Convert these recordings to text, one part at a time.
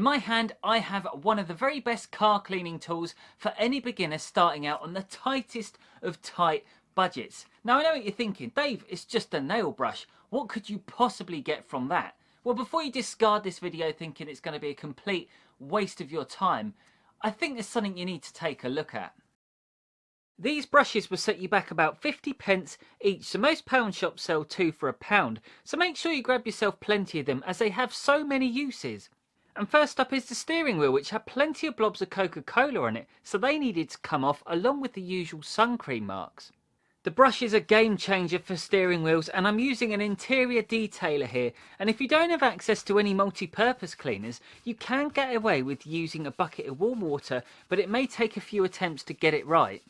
my hand, I have one of the very best car cleaning tools for any beginner starting out on the tightest of tight budgets. Now I know what you're thinking, Dave, it's just a nail brush. What could you possibly get from that? Well, before you discard this video thinking it's going to be a complete waste of your time, I think there's something you need to take a look at. These brushes will set you back about 50p each, so most pound shops sell two for £1, so make sure you grab yourself plenty of them as they have so many uses. And first up is the steering wheel, which had plenty of blobs of Coca-Cola on it, so they needed to come off along with the usual sun cream marks. The brush is a game changer for steering wheels, and I'm using an interior detailer here, and if you don't have access to any multi-purpose cleaners, you can get away with using a bucket of warm water, but it may take a few attempts to get it right.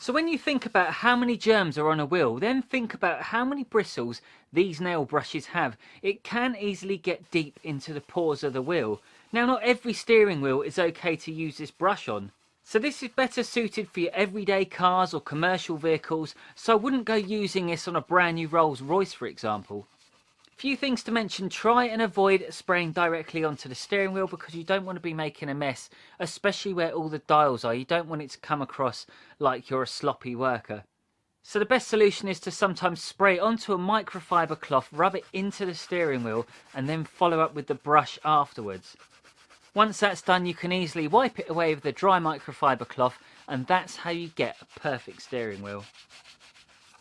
So when you think about how many germs are on a wheel, then think about how many bristles these nail brushes have. It can easily get deep into the pores of the wheel. Now, not every steering wheel is okay to use this brush on. So this is better suited for your everyday cars or commercial vehicles, so I wouldn't go using this on a brand new Rolls Royce, for example. Few things to mention: try and avoid spraying directly onto the steering wheel because you don't want to be making a mess, especially where all the dials are. You don't want it to come across like you're a sloppy worker. So the best solution is to sometimes spray it onto a microfiber cloth, rub it into the steering wheel and then follow up with the brush afterwards. Once that's done, you can easily wipe it away with a dry microfiber cloth, and that's how you get a perfect steering wheel.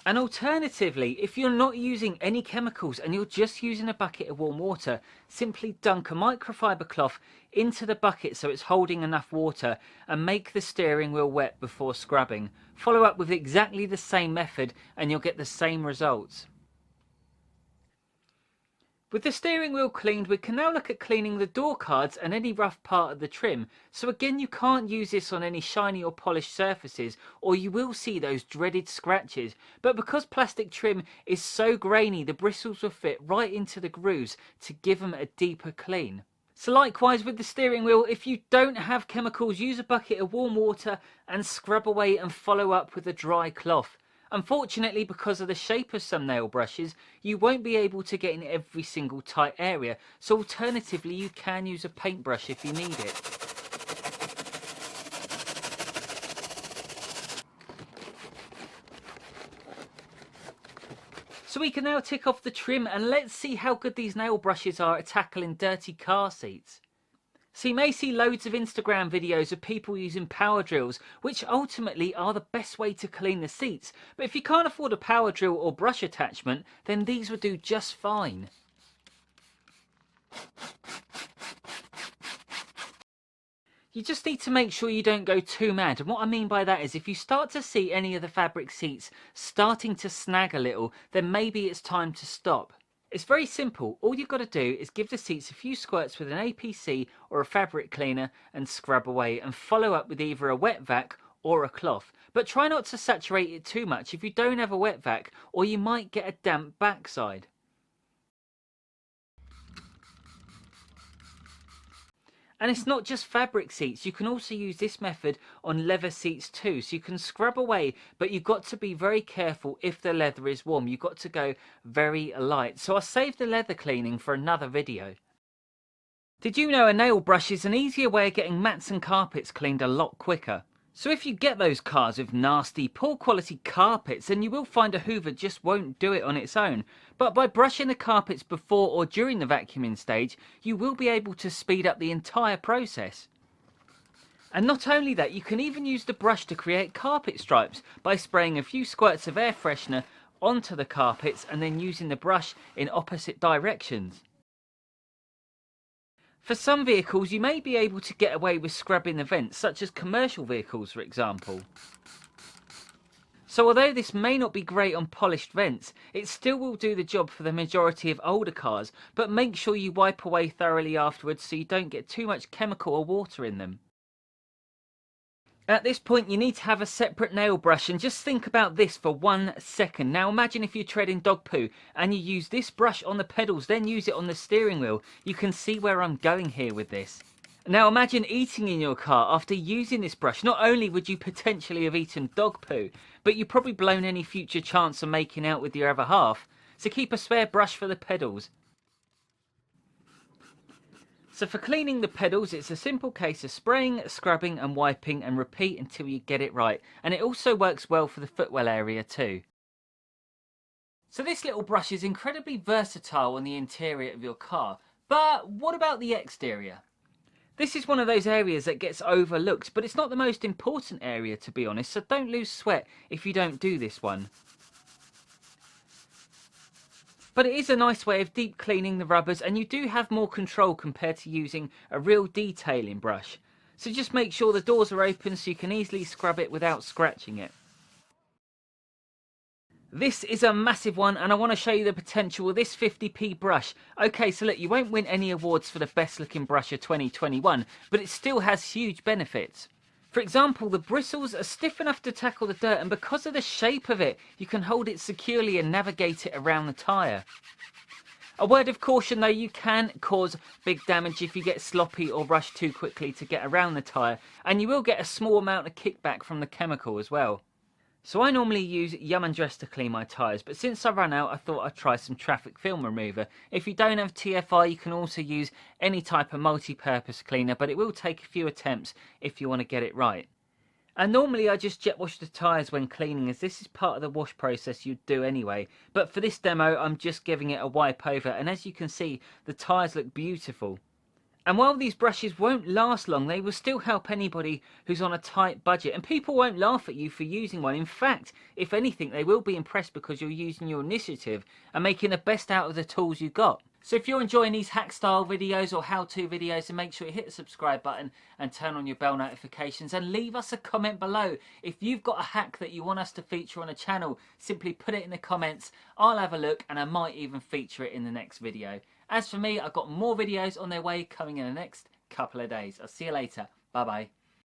And alternatively, if you're not using any chemicals and you're just using a bucket of warm water, simply dunk a microfiber cloth into the bucket so it's holding enough water and make the steering wheel wet before scrubbing. Follow up with exactly the same method and you'll get the same results. With the steering wheel cleaned, we can now look at cleaning the door cards and any rough part of the trim. So again, you can't use this on any shiny or polished surfaces or you will see those dreaded scratches. But because plastic trim is so grainy, the bristles will fit right into the grooves to give them a deeper clean. So likewise with the steering wheel, if you don't have chemicals, use a bucket of warm water and scrub away and follow up with a dry cloth. Unfortunately, because of the shape of some nail brushes, you won't be able to get in every single tight area, so alternatively you can use a paintbrush if you need it. So we can now tick off the trim and let's see how good these nail brushes are at tackling dirty car seats. So you may see loads of Instagram videos of people using power drills, which ultimately are the best way to clean the seats. But if you can't afford a power drill or brush attachment, then these will do just fine. You just need to make sure you don't go too mad. And what I mean by that is if you start to see any of the fabric seats starting to snag a little, then maybe it's time to stop. It's very simple. All you've got to do is give the seats a few squirts with an APC or a fabric cleaner and scrub away, and follow up with either a wet vac or a cloth. But try not to saturate it too much if you don't have a wet vac, or you might get a damp backside. And it's not just fabric seats, you can also use this method on leather seats too. So you can scrub away, but you've got to be very careful if the leather is warm. You've got to go very light. So I'll save the leather cleaning for another video. Did you know a nail brush is an easier way of getting mats and carpets cleaned a lot quicker? So if you get those cars with nasty, poor quality carpets, then you will find a hoover just won't do it on its own. But by brushing the carpets before or during the vacuuming stage, you will be able to speed up the entire process. And not only that, you can even use the brush to create carpet stripes by spraying a few squirts of air freshener onto the carpets and then using the brush in opposite directions. For some vehicles, you may be able to get away with scrubbing the vents, such as commercial vehicles, for example. So although this may not be great on polished vents, it still will do the job for the majority of older cars, but make sure you wipe away thoroughly afterwards so you don't get too much chemical or water in them. At this point, you need to have a separate nail brush, and just think about this for 1 second. Now imagine if you're treading dog poo and you use this brush on the pedals, then use it on the steering wheel. You can see where I'm going here with this. Now imagine eating in your car after using this brush. Not only would you potentially have eaten dog poo, but you've probably blown any future chance of making out with your other half. So keep a spare brush for the pedals. So for cleaning the pedals, it's a simple case of spraying, scrubbing and wiping and repeat until you get it right. And it also works well for the footwell area too. So this little brush is incredibly versatile on the interior of your car. But what about the exterior? This is one of those areas that gets overlooked, but it's not the most important area, to be honest, so don't lose sweat if you don't do this one. But it is a nice way of deep cleaning the rubbers, and you do have more control compared to using a real detailing brush. So just make sure the doors are open so you can easily scrub it without scratching it. This is a massive one, and I want to show you the potential of this 50p brush. Okay, so look, you won't win any awards for the best looking brush of 2021, but it still has huge benefits. For example, the bristles are stiff enough to tackle the dirt, and because of the shape of it, you can hold it securely and navigate it around the tyre. A word of caution though, you can cause big damage if you get sloppy or rush too quickly to get around the tyre, and you will get a small amount of kickback from the chemical as well. So I normally use Yum and Dress to clean my tyres, but since I ran out I thought I'd try some traffic film remover. If you don't have TFI, you can also use any type of multi-purpose cleaner, but it will take a few attempts if you want to get it right. And normally I just jet wash the tyres when cleaning, as this is part of the wash process you'd do anyway. But for this demo I'm just giving it a wipe over, and as you can see the tyres look beautiful. And while these brushes won't last long, they will still help anybody who's on a tight budget. And people won't laugh at you for using one. In fact, if anything, they will be impressed because you're using your initiative and making the best out of the tools you got. So if you're enjoying these hack style videos or how-to videos, then make sure you hit the subscribe button and turn on your bell notifications, and leave us a comment below. If you've got a hack that you want us to feature on a channel, simply put it in the comments. I'll have a look and I might even feature it in the next video. As for me, I've got more videos on their way coming in the next couple of days. I'll see you later. Bye bye.